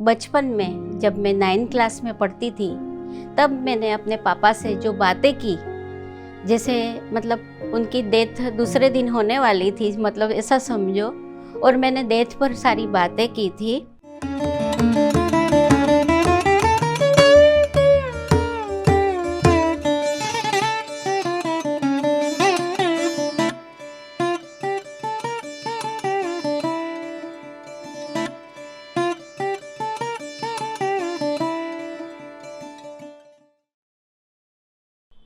बचपन में जब मैं 9th क्लास में पढ़ती थी तब मैंने अपने पापा से जो बातें की, जैसे मतलब उनकी डेथ दूसरे दिन होने वाली थी, मतलब ऐसा समझो, और मैंने डेथ पर सारी बातें की थी।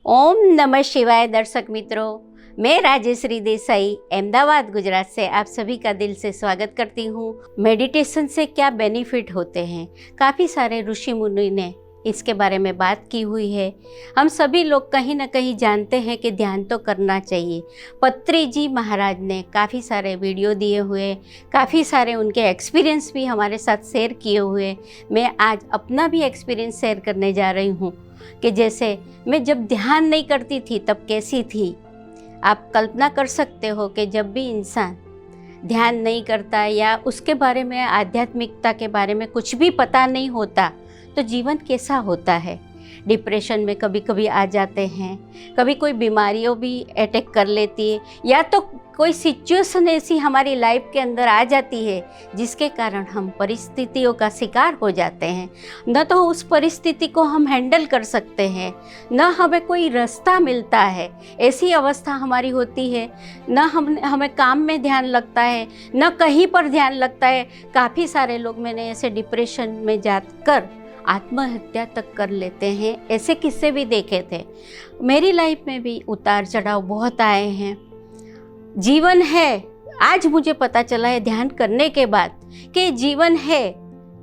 ओम नमः शिवाय। दर्शक मित्रों, मैं राजेश्री देसाई अहमदाबाद गुजरात से आप सभी का दिल से स्वागत करती हूँ। मेडिटेशन से क्या बेनिफिट होते हैं, काफ़ी सारे ऋषि मुनि ने इसके बारे में बात की हुई है। हम सभी लोग कहीं ना कहीं जानते हैं कि ध्यान तो करना चाहिए। पत्री जी महाराज ने काफ़ी सारे वीडियो दिए हुए, काफ़ी सारे उनके एक्सपीरियंस भी हमारे साथ शेयर किए हुए। मैं आज अपना भी एक्सपीरियंस शेयर करने जा रही हूँ कि जैसे मैं जब ध्यान नहीं करती थी तब कैसी थी। आप कल्पना कर सकते हो कि जब भी इंसान ध्यान नहीं करता या उसके बारे में, आध्यात्मिकता के बारे में कुछ भी पता नहीं होता तो जीवन कैसा होता है। डिप्रेशन में कभी कभी आ जाते हैं, कभी कोई बीमारियों भी अटैक कर लेती है, या तो कोई सिचुएशन ऐसी हमारी लाइफ के अंदर आ जाती है जिसके कारण हम परिस्थितियों का शिकार हो जाते हैं। न तो उस परिस्थिति को हम हैंडल कर सकते हैं, न हमें कोई रास्ता मिलता है, ऐसी अवस्था हमारी होती है। न हमें काम में ध्यान लगता है, न कहीं पर ध्यान लगता है। काफ़ी सारे लोग मैंने ऐसे डिप्रेशन में जाकर आत्महत्या तक कर लेते हैं, ऐसे किस्से भी देखे थे। मेरी लाइफ में भी उतार चढ़ाव बहुत आए हैं। जीवन है, आज मुझे पता चला है ध्यान करने के बाद कि जीवन है।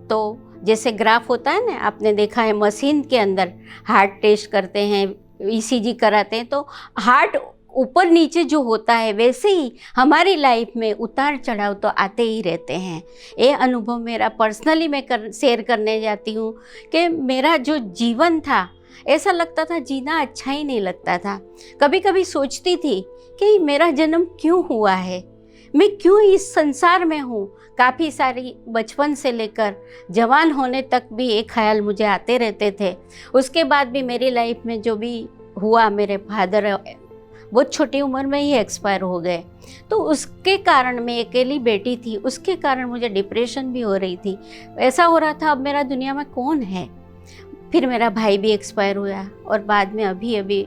तो जैसे ग्राफ होता है ना, आपने देखा है मशीन के अंदर हार्ट टेस्ट करते हैं, ईसीजी कराते हैं, तो हार्ट ऊपर नीचे जो होता है, वैसे ही हमारी लाइफ में उतार चढ़ाव तो आते ही रहते हैं। ये अनुभव मेरा पर्सनली मैं शेयर करने जाती हूँ कि मेरा जो जीवन था, ऐसा लगता था जीना अच्छा ही नहीं लगता था। कभी कभी सोचती थी कि मेरा जन्म क्यों हुआ है, मैं क्यों इस संसार में हूँ। काफ़ी सारी बचपन से लेकर जवान होने तक भी एक ख्याल मुझे आते रहते थे। उसके बाद भी मेरी लाइफ में जो भी हुआ, मेरे फादर बहुत छोटी उम्र में ही एक्सपायर हो गए, तो उसके कारण मैं अकेली बेटी थी, उसके कारण मुझे डिप्रेशन भी हो रही थी। ऐसा हो रहा था अब मेरा दुनिया में कौन है। फिर मेरा भाई भी एक्सपायर हुआ और बाद में अभी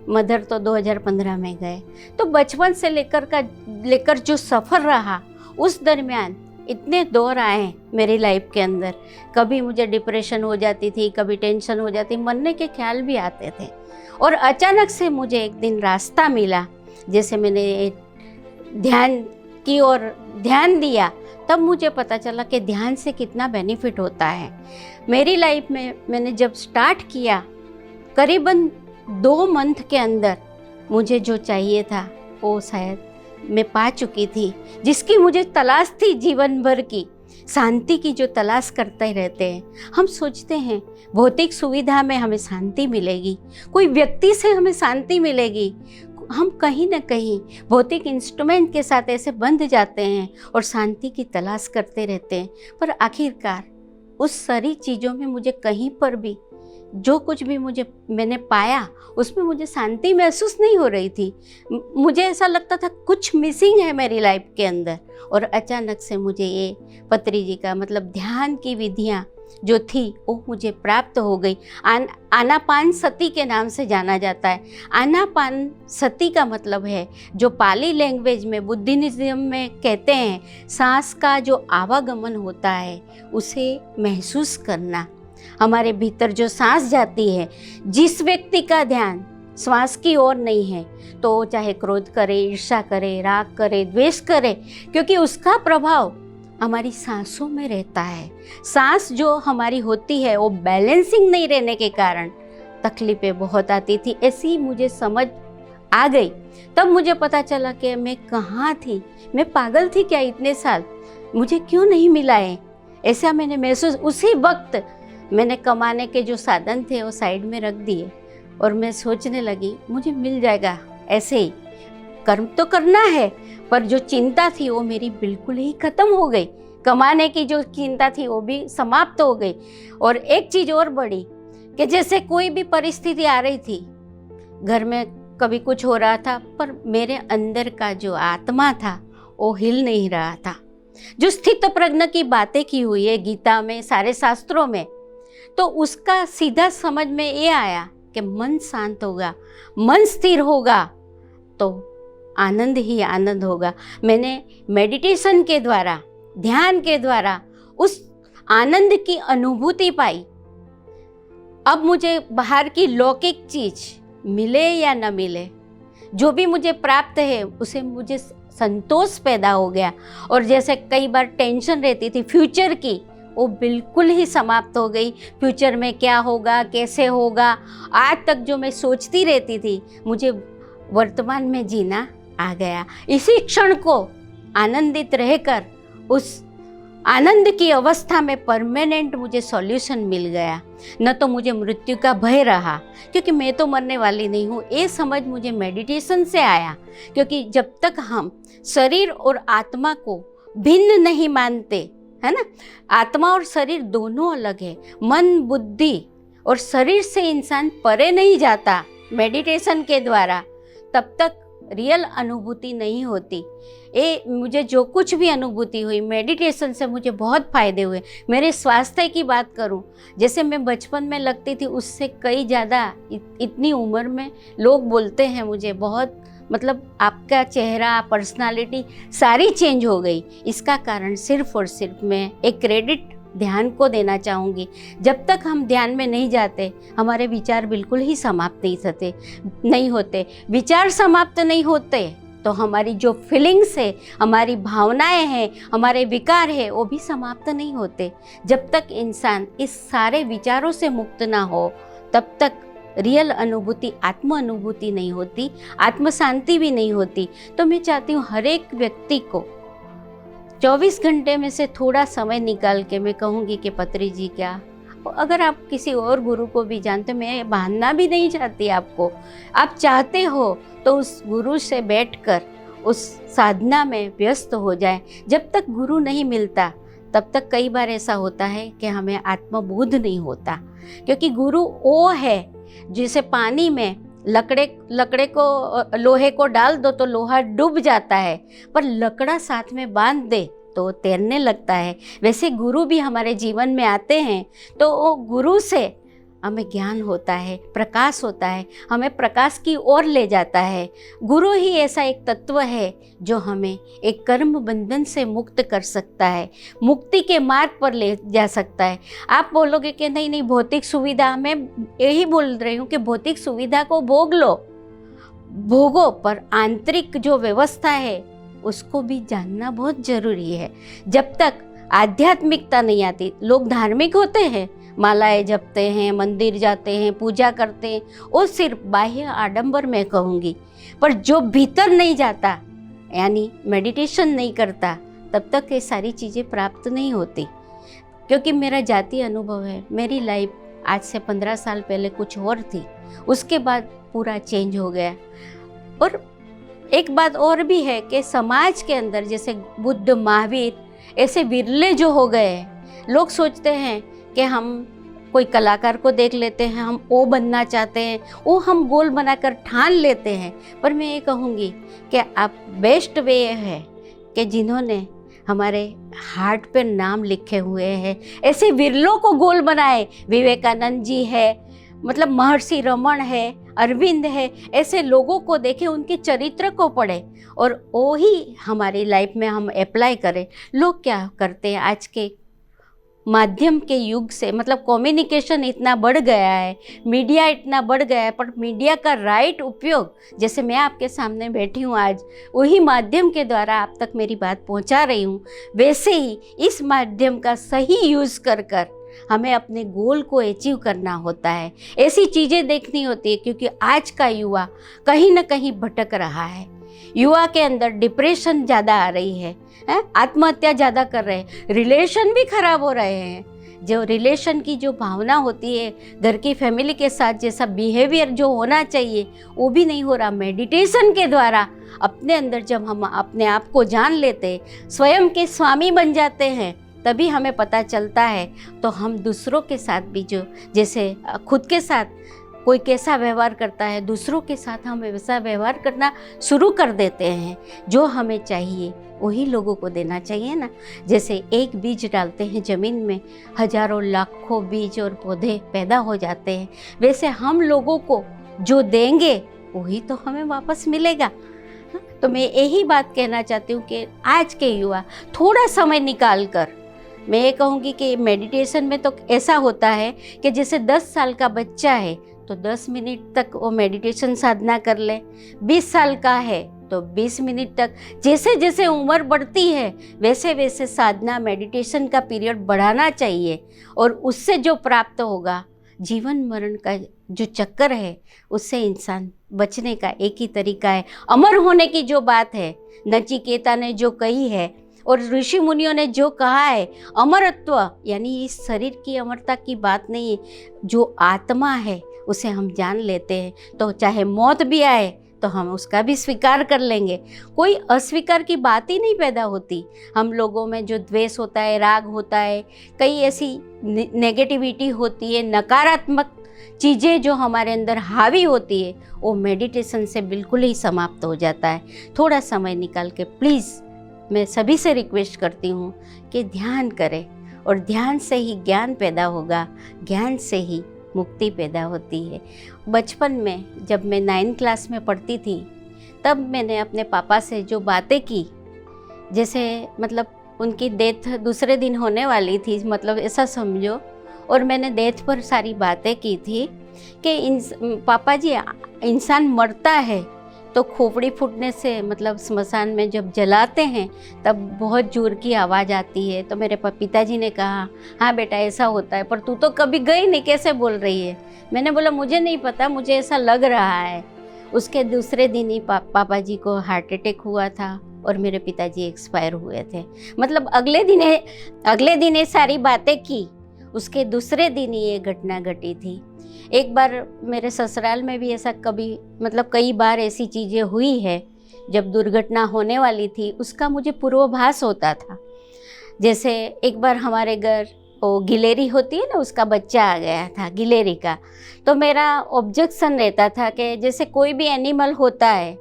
मदर तो 2015 में गए। तो बचपन से लेकर जो सफ़र रहा, उस दरमियान इतने दौर आए मेरी लाइफ के अंदर। कभी मुझे डिप्रेशन हो जाती थी, कभी टेंशन हो जाती, मरने के ख्याल भी आते थे। और अचानक से मुझे एक दिन रास्ता मिला, जैसे मैंने ध्यान की और ध्यान दिया, तब मुझे पता चला कि ध्यान से कितना बेनिफिट होता है। मेरी लाइफ में मैंने जब स्टार्ट किया, करीबन 2 मंथ के अंदर मुझे जो चाहिए था वो शायद मैं पा चुकी थी। जिसकी मुझे तलाश थी जीवन भर की, शांति की जो तलाश करते रहते हैं। हम सोचते हैं भौतिक सुविधा में हमें शांति मिलेगी, कोई व्यक्ति से हमें शांति मिलेगी। हम कहीं ना कहीं भौतिक इंस्ट्रूमेंट के साथ ऐसे बंध जाते हैं और शांति की तलाश करते रहते हैं। पर आखिरकार उस सारी चीज़ों में मुझे कहीं पर भी जो कुछ भी मैंने पाया, उसमें मुझे शांति महसूस नहीं हो रही थी। मुझे ऐसा लगता था कुछ मिसिंग है मेरी लाइफ के अंदर। और अचानक से मुझे ये पत्री जी का मतलब ध्यान की विधियाँ जो थी वो मुझे प्राप्त हो गई। आनापान सती के नाम से जाना जाता है। आनापान सती का मतलब है, जो पाली लैंग्वेज में, बुद्धिज्म में कहते हैं, सांस का जो आवागमन होता है उसे महसूस करना। हमारे भीतर जो सांस जाती है, जिस व्यक्ति का ध्यान श्वास की ओर नहीं है तो चाहे क्रोध करे, ईर्ष्या करे, राग करे, द्वेष करे, क्योंकि उसका प्रभाव हमारी सांसों में रहता है। सांस जो हमारी होती है वो बैलेंसिंग नहीं रहने के कारण तकलीफें बहुत आती थी। ऐसी मुझे समझ आ गई। तब मुझे पता चला कि मैं कहाँ थी, मैं पागल थी क्या इतने साल, मुझे क्यों नहीं मिला है। ऐसा मैंने महसूस, उसी वक्त मैंने कमाने के जो साधन थे वो साइड में रख दिए और मैं सोचने लगी मुझे मिल जाएगा, ऐसे ही कर्म तो करना है। पर जो चिंता थी वो मेरी बिल्कुल ही ख़त्म हो गई। कमाने की जो चिंता थी वो भी समाप्त हो गई। और एक चीज़ और बढ़ी कि जैसे कोई भी परिस्थिति आ रही थी, घर में कभी कुछ हो रहा था, पर मेरे अंदर का जो आत्मा था वो हिल नहीं रहा था। जो स्थित प्रज्ञ की बातें की हुई है गीता में, सारे शास्त्रों में, तो उसका सीधा समझ में ये आया कि मन शांत होगा, मन स्थिर होगा तो आनंद ही आनंद होगा। मैंने मेडिटेशन के द्वारा, ध्यान के द्वारा उस आनंद की अनुभूति पाई। अब मुझे बाहर की लौकिक चीज मिले या न मिले, जो भी मुझे प्राप्त है उसे मुझे संतोष पैदा हो गया। और जैसे कई बार टेंशन रहती थी फ्यूचर की, वो बिल्कुल ही समाप्त हो गई। फ्यूचर में क्या होगा, कैसे होगा, आज तक जो मैं सोचती रहती थी, मुझे वर्तमान में जीना आ गया। इसी क्षण को आनंदित रहकर उस आनंद की अवस्था में परमानेंट मुझे सॉल्यूशन मिल गया। न तो मुझे मृत्यु का भय रहा, क्योंकि मैं तो मरने वाली नहीं हूँ। ये समझ मुझे मेडिटेशन से आया, क्योंकि जब तक हम शरीर और आत्मा को भिन्न नहीं मानते, है ना, आत्मा और शरीर दोनों अलग है, मन बुद्धि और शरीर से इंसान परे नहीं जाता मेडिटेशन के द्वारा, तब तक रियल अनुभूति नहीं होती। ये मुझे जो कुछ भी अनुभूति हुई मेडिटेशन से, मुझे बहुत फ़ायदे हुए। मेरे स्वास्थ्य की बात करूं, जैसे मैं बचपन में लगती थी उससे कई ज़्यादा इतनी उम्र में लोग बोलते हैं मुझे, बहुत मतलब आपका चेहरा, पर्सनालिटी सारी चेंज हो गई। इसका कारण सिर्फ और सिर्फ मैं एक क्रेडिट ध्यान को देना चाहूँगी। जब तक हम ध्यान में नहीं जाते, हमारे विचार बिल्कुल ही समाप्त नहीं होते। विचार समाप्त नहीं होते तो हमारी जो फीलिंग्स है, हमारी भावनाएं हैं, हमारे विकार है, वो भी समाप्त नहीं होते। जब तक इंसान इस सारे विचारों से मुक्त ना हो, तब तक रियल अनुभूति, आत्म अनुभूति नहीं होती, आत्म शांति भी नहीं होती। तो मैं चाहती हूँ हर एक व्यक्ति को 24 घंटे में से थोड़ा समय निकाल के, मैं कहूँगी कि पत्री जी क्या, अगर आप किसी और गुरु को भी जानते, मैं बहाना भी नहीं चाहती आपको, आप चाहते हो तो उस गुरु से बैठकर उस साधना में व्यस्त हो जाए। जब तक गुरु नहीं मिलता तब तक कई बार ऐसा होता है कि हमें आत्मबोध नहीं होता, क्योंकि गुरु वो है जिसे पानी में लकड़े को, लोहे को डाल दो तो लोहा डूब जाता है, पर लकड़ा साथ में बांध दे तो तैरने लगता है। वैसे गुरु भी हमारे जीवन में आते हैं तो वो गुरु से हमें ज्ञान होता है, प्रकाश होता है, हमें प्रकाश की ओर ले जाता है। गुरु ही ऐसा एक तत्व है जो हमें एक कर्म बंधन से मुक्त कर सकता है, मुक्ति के मार्ग पर ले जा सकता है। आप बोलोगे कि नहीं नहीं भौतिक सुविधा, मैं यही बोल रही हूँ कि भौतिक सुविधा को भोग लो, भोगो, पर आंतरिक जो व्यवस्था है उसको भी जानना बहुत जरूरी है। जब तक आध्यात्मिकता नहीं आती, लोग धार्मिक होते हैं, मालाएं जपते हैं, मंदिर जाते हैं, पूजा करते हैं, वो सिर्फ बाह्य आडंबर में कहूँगी, पर जो भीतर नहीं जाता, यानी मेडिटेशन नहीं करता, तब तक ये सारी चीज़ें प्राप्त नहीं होती। क्योंकि मेरा जाती अनुभव है, मेरी लाइफ आज से 15 साल पहले कुछ और थी, उसके बाद पूरा चेंज हो गया। और एक बात और भी है कि समाज के अंदर जैसे बुद्ध, महावीर ऐसे विरले जो हो गए हैं, लोग सोचते हैं कि हम कोई कलाकार को देख लेते हैं, हम वो बनना चाहते हैं, वो हम गोल बनाकर ठान लेते हैं। पर मैं ये कहूँगी कि आप बेस्ट वे है कि जिन्होंने हमारे हार्ट पर नाम लिखे हुए हैं, ऐसे विरलों को गोल बनाए। विवेकानंद जी है, मतलब महर्षि रमन है, अरविंद है, ऐसे लोगों को देखें, उनके चरित्र को पढ़े और वो ही हमारी लाइफ में हम अप्लाई करें। लोग क्या करते हैं आज के माध्यम के युग से, मतलब कम्युनिकेशन इतना बढ़ गया है, मीडिया इतना बढ़ गया है, पर मीडिया का राइट उपयोग, जैसे मैं आपके सामने बैठी हूँ आज, वही माध्यम के द्वारा आप तक मेरी बात पहुँचा रही हूँ, वैसे ही इस माध्यम का सही यूज़ कर कर हमें अपने गोल को अचीव करना होता है। ऐसी चीज़ें देखनी होती है, क्योंकि आज का युवा कहीं ना कहीं भटक रहा है। युवा के अंदर डिप्रेशन ज़्यादा आ रही है, आत्महत्या ज़्यादा कर रहे हैं, रिलेशन भी खराब हो रहे हैं। जो रिलेशन की जो भावना होती है, घर की फैमिली के साथ जैसा बिहेवियर जो होना चाहिए वो भी नहीं हो रहा। मेडिटेशन के द्वारा अपने अंदर जब हम अपने आप को जान लेते, स्वयं के स्वामी बन जाते हैं, तभी हमें पता चलता है। तो हम दूसरों के साथ भी जो जैसे खुद के साथ कोई कैसा व्यवहार करता है, दूसरों के साथ हम वैसा व्यवहार करना शुरू कर देते हैं। जो हमें चाहिए वही लोगों को देना चाहिए ना। जैसे एक बीज डालते हैं ज़मीन में, हजारों लाखों बीज और पौधे पैदा हो जाते हैं, वैसे हम लोगों को जो देंगे वही तो हमें वापस मिलेगा। तो मैं यही बात कहना चाहती हूँ कि आज के युवा थोड़ा समय निकाल कर, मैं ये कहूँगी कि मेडिटेशन में तो ऐसा होता है कि जैसे 10 साल का बच्चा है तो 10 मिनट तक वो मेडिटेशन साधना कर ले, 20 साल का है तो 20 मिनट तक, जैसे जैसे उम्र बढ़ती है वैसे वैसे साधना मेडिटेशन का पीरियड बढ़ाना चाहिए। और उससे जो प्राप्त होगा, जीवन मरण का जो चक्कर है उससे इंसान बचने का एक ही तरीका है। अमर होने की जो बात है, नचिकेता ने जो कही है और ऋषि मुनियों ने जो कहा है, अमरत्व यानी इस शरीर की अमरता की बात नहीं है, जो आत्मा है उसे हम जान लेते हैं तो चाहे मौत भी आए तो हम उसका भी स्वीकार कर लेंगे। कोई अस्वीकार की बात ही नहीं पैदा होती। हम लोगों में जो द्वेष होता है, राग होता है, कई ऐसी नेगेटिविटी होती है, नकारात्मक चीज़ें जो हमारे अंदर हावी होती है, वो मेडिटेशन से बिल्कुल ही समाप्त हो जाता है। थोड़ा समय निकाल के प्लीज़ मैं सभी से रिक्वेस्ट करती हूँ कि ध्यान करें, और ध्यान से ही ज्ञान पैदा होगा, ज्ञान से ही मुक्ति पैदा होती है। बचपन में जब मैं 9th क्लास में पढ़ती थी तब मैंने अपने पापा से जो बातें की, जैसे मतलब उनकी डेथ दूसरे दिन होने वाली थी, मतलब ऐसा समझो, और मैंने डेथ पर सारी बातें की थी कि पापा जी, इंसान मरता है तो खोपड़ी फूटने से, मतलब स्मशान में जब जलाते हैं तब बहुत जोर की आवाज़ आती है। तो मेरे पिताजी ने कहा, हाँ बेटा ऐसा होता है, पर तू तो कभी गई नहीं, कैसे बोल रही है। मैंने बोला मुझे नहीं पता, मुझे ऐसा लग रहा है। उसके दूसरे दिन ही पापा जी को हार्ट अटैक हुआ था और मेरे पिताजी एक्सपायर हुए थे। मतलब अगले दिन ये सारी बातें की, उसके दूसरे दिन ही ये घटना घटी थी। एक बार मेरे ससुराल में भी ऐसा कई बार ऐसी चीज़ें हुई है, जब दुर्घटना होने वाली थी उसका मुझे पूर्वाभास होता था। जैसे एक बार हमारे घर वो गिलेरी होती है ना, उसका बच्चा आ गया था गिलेरी का। तो मेरा ऑब्जेक्शन रहता था कि जैसे कोई भी एनिमल होता है,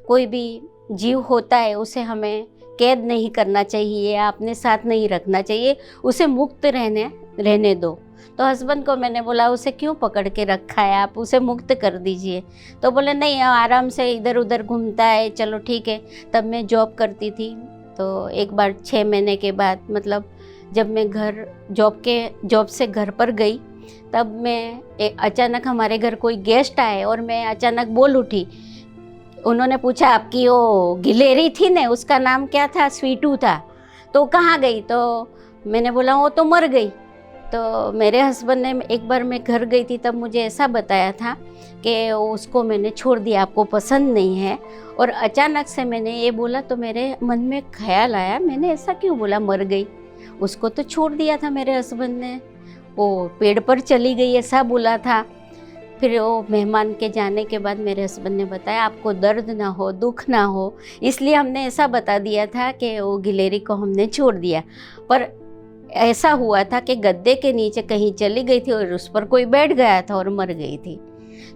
कोई भी जीव होता है, उसे हमें कैद नहीं करना चाहिए या अपने साथ नहीं रखना चाहिए, उसे मुक्त रहने दो। तो हस्बैंड को मैंने बोला उसे क्यों पकड़ के रखा है, आप उसे मुक्त कर दीजिए। तो बोले नहीं, आराम से इधर उधर घूमता है, चलो ठीक है। तब मैं जॉब करती थी, तो एक बार 6 महीने के बाद, मतलब जब मैं जॉब से घर पर गई, तब मैं अचानक हमारे घर कोई गेस्ट आए और मैं अचानक बोल उठी। उन्होंने पूछा आपकी वो गिलेरी थी ना, उसका नाम क्या था? स्वीटू था। तो कहाँ गई? तो मैंने बोला वो तो मर गई। तो मेरे हस्बैंड ने, एक बार मैं घर गई थी तब मुझे ऐसा बताया था कि उसको मैंने छोड़ दिया, आपको पसंद नहीं है। और अचानक से मैंने ये बोला तो मेरे मन में ख्याल आया, मैंने ऐसा क्यों बोला, मर गई? उसको तो छोड़ दिया था मेरे हस्बैंड ने, वो पेड़ पर चली गई ऐसा बोला था। फिर वो मेहमान के जाने के बाद मेरे हस्बैंड ने बताया आपको दर्द ना हो, दुख ना हो, इसलिए हमने ऐसा बता दिया था कि वो गिलेरी को हमने छोड़ दिया। पर ऐसा हुआ था कि गद्दे के नीचे कहीं चली गई थी और उस पर कोई बैठ गया था और मर गई थी।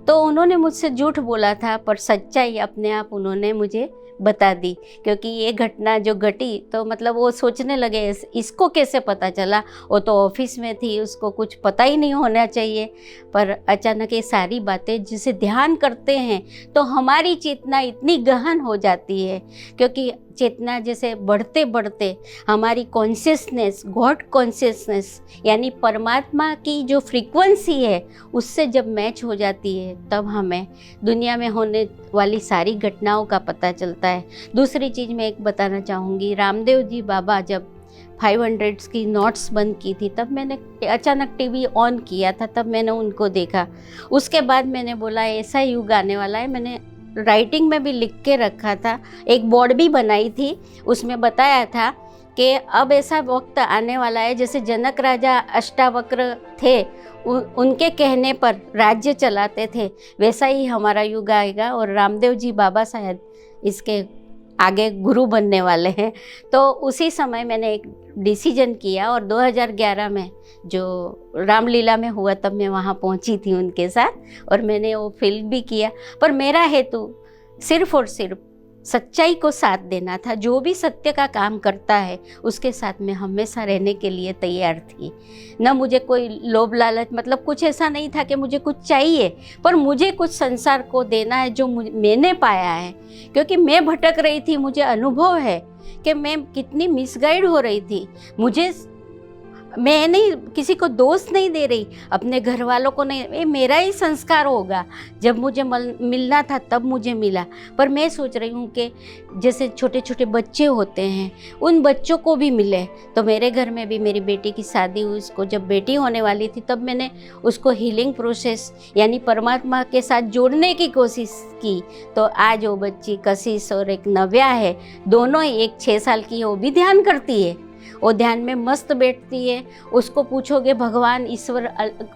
तो उन्होंने मुझसे झूठ बोला था, पर सच्चाई अपने आप उन्होंने मुझे बता दी। क्योंकि ये घटना जो घटी तो मतलब वो सोचने लगे इसको कैसे पता चला, वो तो ऑफिस में थी, उसको कुछ पता ही नहीं होना चाहिए। पर अचानक ये सारी बातें जिसे ध्यान करते हैं तो हमारी चेतना इतनी गहन हो जाती है, क्योंकि चेतना जैसे बढ़ते बढ़ते हमारी कॉन्शियसनेस, गॉड कॉन्शियसनेस यानी परमात्मा की जो फ्रीक्वेंसी है उससे जब मैच हो जाती है, तब हमें दुनिया में होने वाली सारी घटनाओं का पता चलता है। दूसरी चीज़ मैं एक बताना चाहूँगी, रामदेव जी बाबा जब 500 की नोट्स बंद की थी तब मैंने अचानक टीवी ऑन किया था, तब मैंने उनको देखा। उसके बाद मैंने बोला ऐसा युग आने वाला है। मैंने राइटिंग में भी लिख के रखा था, एक बोर्ड भी बनाई थी, उसमें बताया था कि अब ऐसा वक्त आने वाला है, जैसे जनक राजा अष्टावक्र थे, उनके कहने पर राज्य चलाते थे, वैसा ही हमारा युग आएगा और रामदेव जी बाबा शायद इसके आगे गुरु बनने वाले हैं। तो उसी समय मैंने एक डिसीजन किया और 2011 में जो रामलीला में हुआ तब मैं वहाँ पहुँची थी उनके साथ और मैंने वो फिल्म भी किया। पर मेरा हेतु सिर्फ और सिर्फ सच्चाई को साथ देना था। जो भी सत्य का काम करता है उसके साथ में हमेशा रहने के लिए तैयार थी। न मुझे कोई लोभ लालच, मतलब कुछ ऐसा नहीं था कि मुझे कुछ चाहिए, पर मुझे कुछ संसार को देना है जो मैंने पाया है। क्योंकि मैं भटक रही थी, मुझे अनुभव है कि मैं कितनी मिसगाइड हो रही थी। मैं नहीं, किसी को दोष नहीं दे रही, अपने घर वालों को नहीं, ये मेरा ही संस्कार होगा। जब मुझे मिलना था तब मुझे मिला, पर मैं सोच रही हूँ कि जैसे छोटे छोटे बच्चे होते हैं उन बच्चों को भी मिले। तो मेरे घर में भी मेरी बेटी की शादी हुई, उसको जब बेटी होने वाली थी तब मैंने उसको हीलिंग प्रोसेस यानी परमात्मा के साथ जोड़ने की कोशिश की। तो आज वो बच्ची कशिश और एक नव्या है, दोनों ही, एक 6 साल की है, वो भी ध्यान करती है, वो ध्यान में मस्त बैठती है। उसको पूछोगे भगवान ईश्वर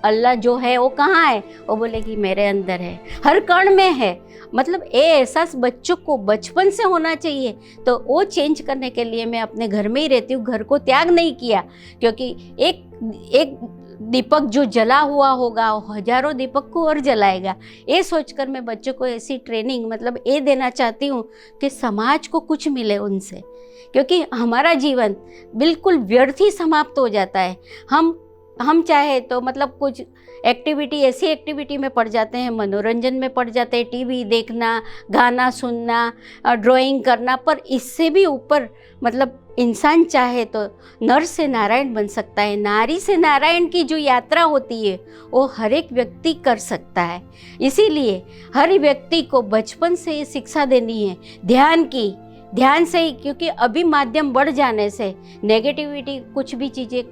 अल्लाह जो है वो कहाँ है, वो बोलेगी मेरे अंदर है, हर कण में है। मतलब ये एहसास बच्चों को बचपन से होना चाहिए। तो वो चेंज करने के लिए मैं अपने घर में ही रहती हूँ, घर को त्याग नहीं किया, क्योंकि एक दीपक जो जला हुआ होगा वो हजारों दीपक को और जलाएगा। ये सोचकर मैं बच्चों को ऐसी ट्रेनिंग मतलब ये देना चाहती हूँ कि समाज को कुछ मिले उनसे, क्योंकि हमारा जीवन बिल्कुल व्यर्थ ही समाप्त हो जाता है। हम चाहे तो मतलब कुछ एक्टिविटी, ऐसी एक्टिविटी में पड़ जाते हैं, मनोरंजन में पड़ जाते हैं, टीवी देखना, गाना सुनना, ड्राइंग करना, पर इससे भी ऊपर मतलब इंसान चाहे तो नर से नारायण बन सकता है। नारी से नारायण की जो यात्रा होती है वो हर एक व्यक्ति कर सकता है। इसीलिए हर व्यक्ति को बचपन से ये शिक्षा देनी है ध्यान से ही, क्योंकि अभी माध्यम बढ़ जाने से नेगेटिविटी कुछ भी चीज़ें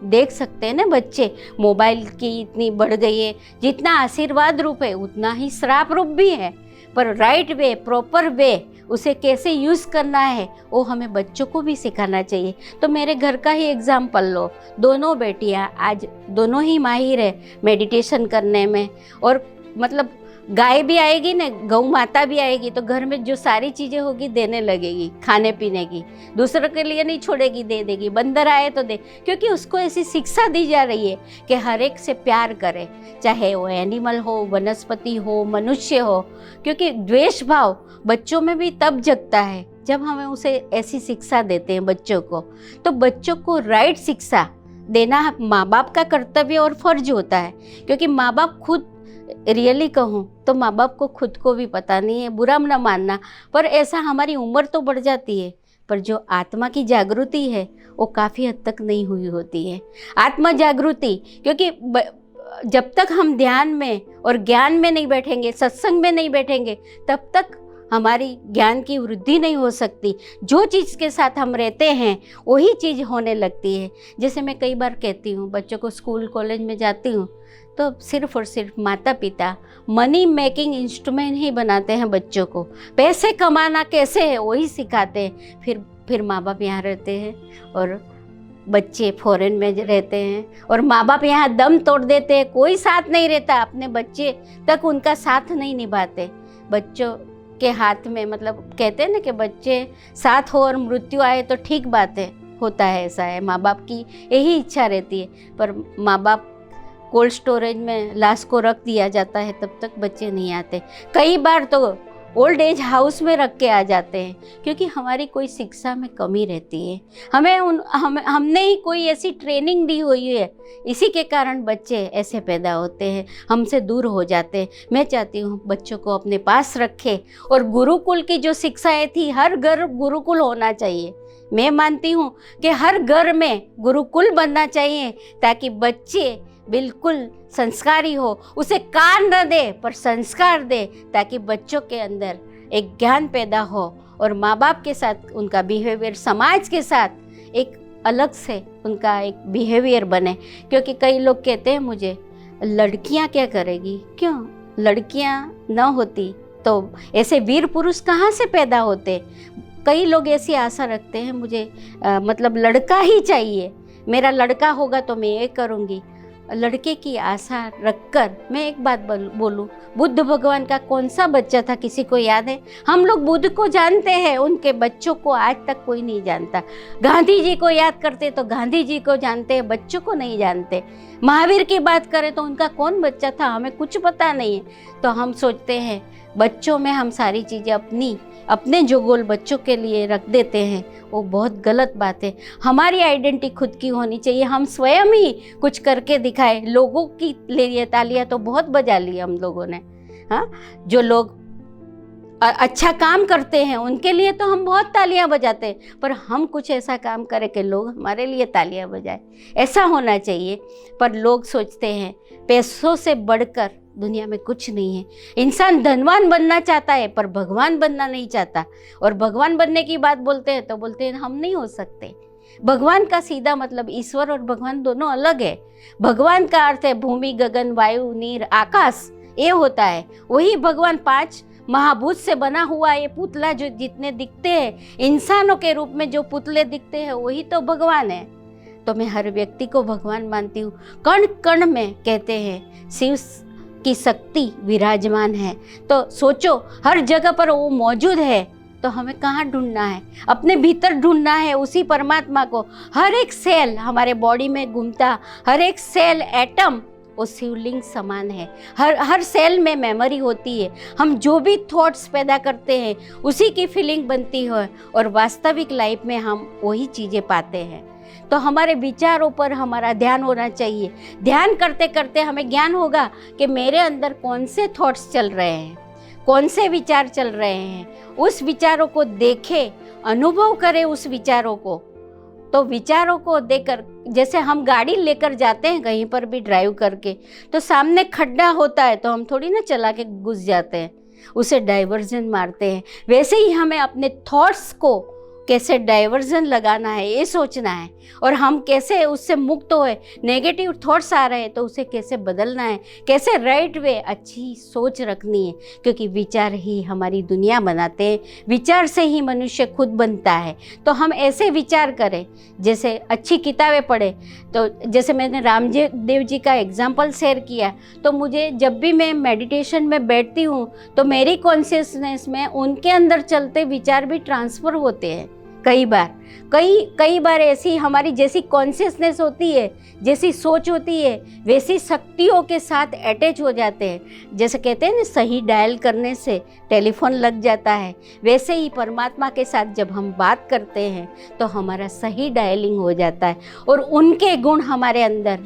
देख सकते हैं ना बच्चे। मोबाइल की इतनी बढ़ गई है, जितना आशीर्वाद रूप है उतना ही श्राप रूप भी है। पर राइट वे, प्रॉपर वे, उसे कैसे यूज़ करना है वो हमें बच्चों को भी सिखाना चाहिए। तो मेरे घर का ही एग्जाम्पल लो, दोनों बेटियां आज दोनों ही माहिर है मेडिटेशन करने में। और मतलब गाय भी आएगी ना, गौ माता भी आएगी, तो घर में जो सारी चीज़ें होगी देने लगेगी, खाने पीने की, दूसरों के लिए नहीं छोड़ेगी, दे देगी। बंदर आए तो दे, क्योंकि उसको ऐसी शिक्षा दी जा रही है कि हर एक से प्यार करे, चाहे वो एनिमल हो, वनस्पति हो, मनुष्य हो। क्योंकि द्वेष भाव बच्चों में भी तब जगता है जब हमें उसे ऐसी शिक्षा देते हैं बच्चों को। तो बच्चों को राइट शिक्षा देना माँ बाप का कर्तव्य और फर्ज होता है। क्योंकि माँ बाप खुद, रियली कहूँ तो माँ बाप को खुद को भी पता नहीं है, बुरा न मानना, पर ऐसा हमारी उम्र तो बढ़ जाती है, पर जो आत्मा की जागृति है वो काफ़ी हद तक नहीं हुई होती है। आत्मा जागृति, क्योंकि जब तक हम ध्यान में और ज्ञान में नहीं बैठेंगे, सत्संग में नहीं बैठेंगे, तब तक हमारी ज्ञान की वृद्धि नहीं हो सकती। जो चीज़ के साथ हम रहते हैं वही चीज़ होने लगती है। जैसे मैं कई बार कहती हूँ बच्चों को, स्कूल कॉलेज में जाती हूँ तो सिर्फ और सिर्फ माता पिता मनी मेकिंग इंस्ट्रूमेंट ही बनाते हैं बच्चों को। पैसे कमाना कैसे है वही सिखाते हैं। फिर माँ बाप यहाँ रहते हैं और बच्चे फॉरेन में रहते हैं, और माँ बाप यहाँ दम तोड़ देते हैं, कोई साथ नहीं रहता, अपने बच्चे तक उनका साथ नहीं निभाते। बच्चों के हाथ में, मतलब कहते हैं ना कि बच्चे साथ हो और मृत्यु आए तो ठीक बात है, होता है, ऐसा है, माँ बाप की यही इच्छा रहती है। पर माँ बाप कोल्ड स्टोरेज में लाश को रख दिया जाता है, तब तक बच्चे नहीं आते। कई बार तो ओल्ड एज हाउस में रख के आ जाते हैं, क्योंकि हमारी कोई शिक्षा में कमी रहती है। हमने ही कोई ऐसी ट्रेनिंग दी हुई है, इसी के कारण बच्चे ऐसे पैदा होते हैं, हमसे दूर हो जाते हैं। मैं चाहती हूँ बच्चों को अपने पास रखे, और गुरुकुल की जो शिक्षाएं थी, हर घर गुरुकुल होना चाहिए। मैं मानती हूँ कि हर घर में गुरुकुल बनना चाहिए, ताकि बच्चे बिल्कुल संस्कारी हो, उसे कान न दे पर संस्कार दे, ताकि बच्चों के अंदर एक ज्ञान पैदा हो और माँ बाप के साथ उनका बिहेवियर, समाज के साथ एक अलग से उनका एक बिहेवियर बने। क्योंकि कई लोग कहते हैं मुझे, लड़कियाँ क्या करेगी, क्यों लड़कियाँ न होती तो ऐसे वीर पुरुष कहाँ से पैदा होते। कई लोग ऐसी आशा रखते हैं मुझे मतलब लड़का ही चाहिए, मेरा लड़का होगा तो मैं ये करूँगी। लड़के की आशा रखकर मैं एक बात बोलूं, बुद्ध भगवान का कौन सा बच्चा था, किसी को याद है? हम लोग बुद्ध को जानते हैं, उनके बच्चों को आज तक कोई नहीं जानता। गांधी जी को याद करते तो गांधी जी को जानते हैं, बच्चों को नहीं जानते। महावीर की बात करें तो उनका कौन बच्चा था, हमें कुछ पता नहीं है। तो हम सोचते हैं बच्चों में हम सारी चीज़ें अपने जो गोल बच्चों के लिए रख देते हैं, वो बहुत गलत बात है। हमारी आइडेंटिटी खुद की होनी चाहिए, हम स्वयं ही कुछ करके दिखाए। लोगों की लिए तालियां तो बहुत बजा ली हम लोगों ने, हाँ, जो लोग अच्छा काम करते हैं उनके लिए तो हम बहुत तालियां बजाते हैं, पर हम कुछ ऐसा काम करें कि लोग हमारे लिए तालियां बजाए, ऐसा होना चाहिए। पर लोग सोचते हैं पैसों से बढ़कर दुनिया में कुछ नहीं है। इंसान धनवान बनना चाहता है पर भगवान बनना नहीं चाहता, और भगवान बनने की बात बोलते हैं तो बोलते हैं हम नहीं हो सकते। भगवान का सीधा मतलब ईश्वर और भगवान दोनों अलग है। भगवान का अर्थ है भूमि, गगन, वायु, नीर, आकाश, ये होता है। वही भगवान 5 महाभूत से बना हुआ ये पुतला जो जितने दिखते हैं इंसानों के रूप में, जो पुतले दिखते हैं वही तो भगवान है। तो मैं हर व्यक्ति को भगवान मानती हूँ। कण कण में कहते हैं शिव की शक्ति विराजमान है। तो सोचो हर जगह पर वो मौजूद है, तो हमें कहाँ ढूंढना है? अपने भीतर ढूंढना है उसी परमात्मा को। हर एक सेल हमारे बॉडी में घूमता, हर एक सेल, एटम वो शिवलिंग समान है। हर सेल में मेमोरी होती है। हम जो भी थॉट्स पैदा करते हैं उसी की फीलिंग बनती है, और वास्तविक लाइफ में हम वही चीज़ें पाते हैं। तो हमारे विचारों पर हमारा ध्यान होना चाहिए। ध्यान करते करते हमें ज्ञान होगा कि मेरे अंदर कौन से थॉट्स चल रहे हैं, कौन से विचार चल रहे हैं। उस विचारों को देखें, अनुभव करें उस विचारों को। तो विचारों को देखकर, जैसे हम गाड़ी लेकर जाते हैं कहीं पर भी ड्राइव करके, तो सामने खड्डा होता है तो हम थोड़ी ना चला के घुस जाते हैं, उसे डाइवर्जन मारते हैं। वैसे ही हमें अपने थॉट्स को कैसे डाइवर्जन लगाना है ये सोचना है, और हम कैसे उससे मुक्त होए। नेगेटिव थॉट्स आ रहे हैं तो उसे कैसे बदलना है, कैसे राइट वे अच्छी सोच रखनी है, क्योंकि विचार ही हमारी दुनिया बनाते हैं। विचार से ही मनुष्य खुद बनता है। तो हम ऐसे विचार करें, जैसे अच्छी किताबें पढ़े। तो जैसे मैंने रामदेव जी का एग्जाम्पल शेयर किया, तो मुझे जब भी मैं मेडिटेशन में बैठती हूँ तो मेरी कॉन्शियसनेस में उनके अंदर चलते विचार भी ट्रांसफ़र होते हैं। कई बार ऐसी हमारी जैसी कॉन्शियसनेस होती है, जैसी सोच होती है, वैसी शक्तियों के साथ अटैच हो जाते हैं। जैसे कहते हैं ना, सही डायल करने से टेलीफोन लग जाता है, वैसे ही परमात्मा के साथ जब हम बात करते हैं तो हमारा सही डायलिंग हो जाता है, और उनके गुण हमारे अंदर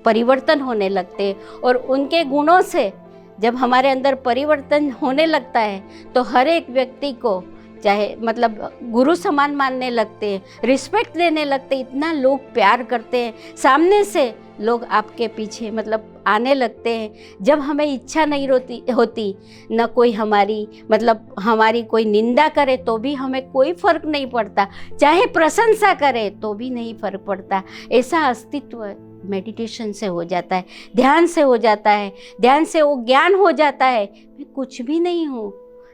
परिवर्तन होने लगते हैं। और उनके गुणों से जब हमारे अंदर परिवर्तन होने लगता है तो हर एक व्यक्ति को चाहे मतलब गुरु समान मानने लगते हैं, रिस्पेक्ट देने लगते हैं। इतना लोग प्यार करते हैं, सामने से लोग आपके पीछे मतलब आने लगते हैं। जब हमें इच्छा नहीं होती न कोई हमारी कोई निंदा करे तो भी हमें कोई फर्क नहीं पड़ता, चाहे प्रशंसा करे तो भी नहीं फर्क पड़ता। ऐसा अस्तित्व मेडिटेशन से हो जाता है, ध्यान से हो जाता है। ध्यान से वो ज्ञान हो जाता है, मैं कुछ भी नहीं हूँ,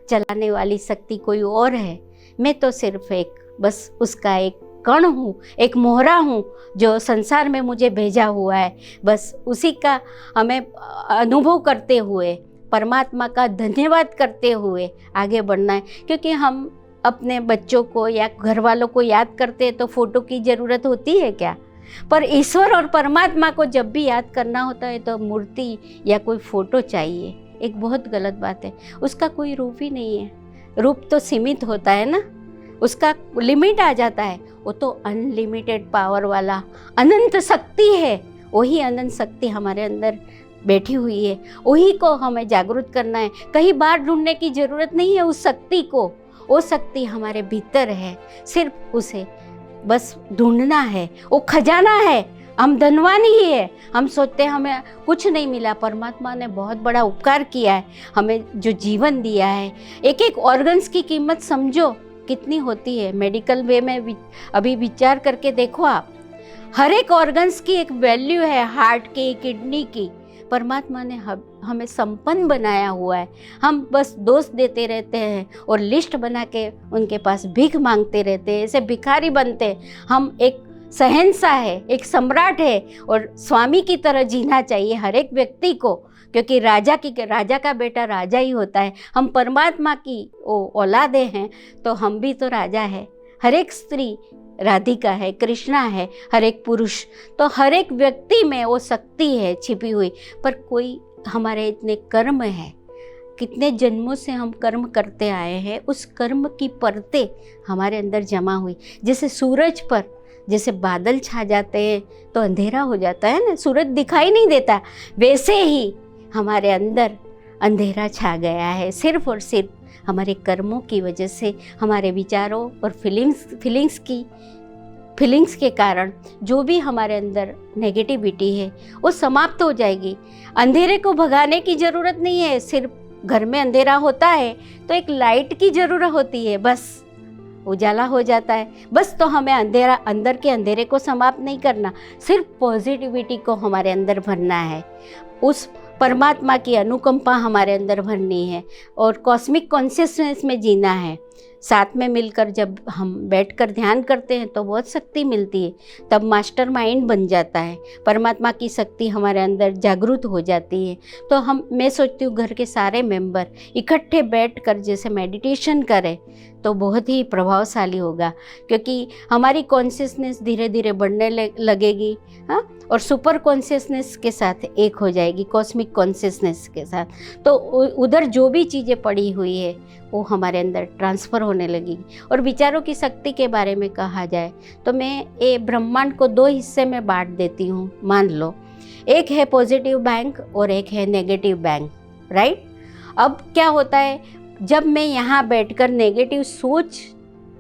चलाने वाली शक्ति कोई और है, मैं तो सिर्फ बस उसका एक कण हूँ, एक मोहरा हूँ जो संसार में मुझे भेजा हुआ है। बस उसी का हमें अनुभव करते हुए, परमात्मा का धन्यवाद करते हुए आगे बढ़ना है। क्योंकि हम अपने बच्चों को या घर वालों को याद करते हैं तो फ़ोटो की ज़रूरत होती है क्या? पर ईश्वर और परमात्मा को जब भी याद करना होता है तो मूर्ति या कोई फ़ोटो चाहिए। एक बहुत गलत बात है, उसका कोई रूप ही नहीं है। रूप तो सीमित होता है ना, उसका लिमिट आ जाता है। वो तो अनलिमिटेड पावर वाला अनंत शक्ति है। वही अनंत शक्ति हमारे अंदर बैठी हुई है, वही को हमें जागरूक करना है। कहीं बाहर ढूंढने की ज़रूरत नहीं है उस शक्ति को, वो शक्ति हमारे भीतर है, सिर्फ उसे बस ढूंढना है। वो खजाना है, हम धनवान ही है। हम सोचते हैं हमें कुछ नहीं मिला, परमात्मा ने बहुत बड़ा उपकार किया है, हमें जो जीवन दिया है। एक एक ऑर्गन्स की कीमत समझो कितनी होती है। मेडिकल वे में अभी विचार करके देखो आप, हर एक ऑर्गन्स की एक वैल्यू है, हार्ट की, किडनी की, परमात्मा ने हमें संपन्न बनाया हुआ है। हम बस दोष देते रहते हैं और लिस्ट बना के उनके पास भीख मांगते रहते हैं, ऐसे भिखारी बनते हैं। हम एक शहंशाह है, एक सम्राट है, और स्वामी की तरह जीना चाहिए हर एक व्यक्ति को, क्योंकि राजा का बेटा राजा ही होता है। हम परमात्मा की औलादे हैं, तो हम भी तो राजा है। हर एक स्त्री राधिका है, कृष्णा है, हर एक पुरुष, तो हर एक व्यक्ति में वो शक्ति है छिपी हुई। पर कोई हमारे इतने कर्म है, कितने जन्मों से हम कर्म करते आए हैं, उस कर्म की परतें हमारे अंदर जमा हुई। जैसे सूरज पर जैसे बादल छा जाते हैं तो अंधेरा हो जाता है ना, सूरज दिखाई नहीं देता, वैसे ही हमारे अंदर अंधेरा छा गया है, सिर्फ और सिर्फ हमारे कर्मों की वजह से, हमारे विचारों और फीलिंग्स के कारण जो भी हमारे अंदर नेगेटिविटी है वो समाप्त हो जाएगी। अंधेरे को भगाने की ज़रूरत नहीं है। सिर्फ घर में अंधेरा होता है तो एक लाइट की ज़रूरत होती है, बस उजाला हो जाता है। बस तो हमें अंदर के अंधेरे को समाप्त नहीं करना, सिर्फ पॉजिटिविटी को हमारे अंदर भरना है। उस परमात्मा की अनुकंपा हमारे अंदर भरनी है और कॉस्मिक कॉन्शियसनेस में जीना है। साथ में मिलकर जब हम बैठकर ध्यान करते हैं तो बहुत शक्ति मिलती है, तब मास्टर माइंड बन जाता है, परमात्मा की शक्ति हमारे अंदर जागृत हो जाती है। तो मैं सोचती हूँ घर के सारे मेंबर इकट्ठे बैठकर जैसे मेडिटेशन करें तो बहुत ही प्रभावशाली होगा, क्योंकि हमारी कॉन्शियसनेस धीरे धीरे बढ़ने लगेगी, हाँ, और सुपर कॉन्शियसनेस के साथ एक हो जाएगी, कॉस्मिक कॉन्शियसनेस के साथ। तो उधर जो भी चीज़ें पड़ी हुई है वो हमारे अंदर ट्रांसफ़र होने लगेगी। और विचारों की शक्ति के बारे में कहा जाए तो मैं ये ब्रह्मांड को 2 हिस्से में बांट देती हूँ। मान लो एक है पॉजिटिव बैंक और एक है नेगेटिव बैंक, राइट। अब क्या होता है, जब मैं यहाँ बैठकर नेगेटिव सोच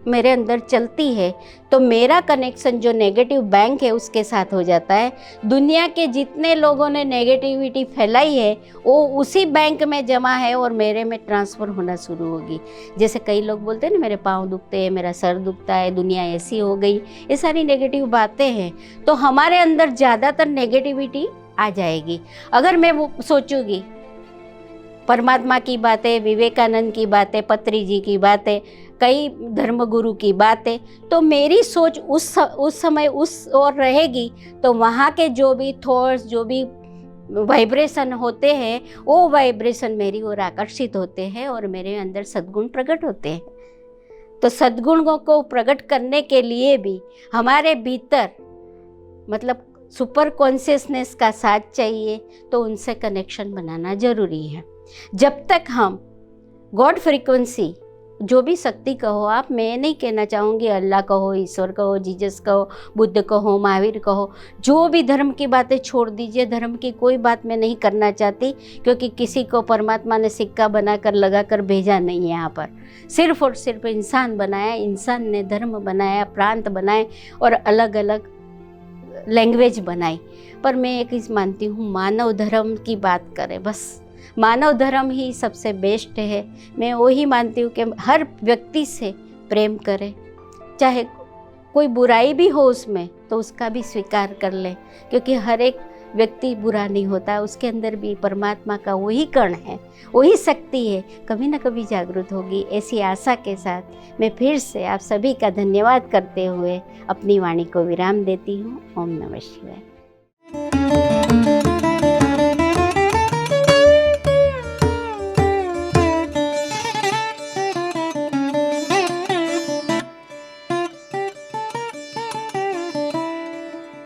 मेरे अंदर चलती है तो मेरा कनेक्शन जो नेगेटिव बैंक है उसके साथ हो जाता है। दुनिया के जितने लोगों ने नेगेटिविटी फैलाई है वो उसी बैंक में जमा है और मेरे में ट्रांसफ़र होना शुरू होगी। जैसे कई लोग बोलते हैं ना, मेरे पाँव दुखते हैं, मेरा सर दुखता है, दुनिया ऐसी हो गई, ये सारी नेगेटिव बातें हैं। तो हमारे अंदर ज़्यादातर नेगेटिविटी आ जाएगी। अगर मैं वो सोचूंगी परमात्मा की बातें, विवेकानंद की बातें, पत्री जी की बातें, कई धर्मगुरु की बातें, तो मेरी सोच उस समय उस ओर रहेगी, तो वहाँ के जो भी थॉट्स, जो भी वाइब्रेशन होते हैं वो वाइब्रेशन मेरी ओर आकर्षित होते हैं और मेरे अंदर सद्गुण प्रकट होते हैं। तो सद्गुणों को प्रकट करने के लिए भी हमारे भीतर मतलब सुपर कॉन्शियसनेस का साथ चाहिए, तो उनसे कनेक्शन बनाना ज़रूरी है। जब तक हम गॉड फ्रीक्वेंसी, जो भी शक्ति कहो आप, मैं नहीं कहना चाहूँगी अल्लाह कहो, ईश्वर कहो, जीसस कहो, बुद्ध कहो, महावीर कहो, जो भी धर्म की बातें छोड़ दीजिए। धर्म की कोई बात मैं नहीं करना चाहती, क्योंकि किसी को परमात्मा ने सिक्का बनाकर लगाकर भेजा नहीं है। यहाँ पर सिर्फ और सिर्फ इंसान बनाया, इंसान ने धर्म बनाया, प्रांत बनाए और अलग अलग लैंग्वेज बनाई। पर मैं एक चीज़ मानती हूँ, मानव धर्म की बात करें, बस मानव धर्म ही सबसे बेस्ट है। मैं वही मानती हूँ कि हर व्यक्ति से प्रेम करें, चाहे कोई बुराई भी हो उसमें तो उसका भी स्वीकार कर ले, क्योंकि हर एक व्यक्ति बुरा नहीं होता, उसके अंदर भी परमात्मा का वही कण है, वही शक्ति है, कभी ना कभी जागृत होगी। ऐसी आशा के साथ मैं फिर से आप सभी का धन्यवाद करते हुए अपनी वाणी को विराम देती हूँ। ओम नमः शिवाय।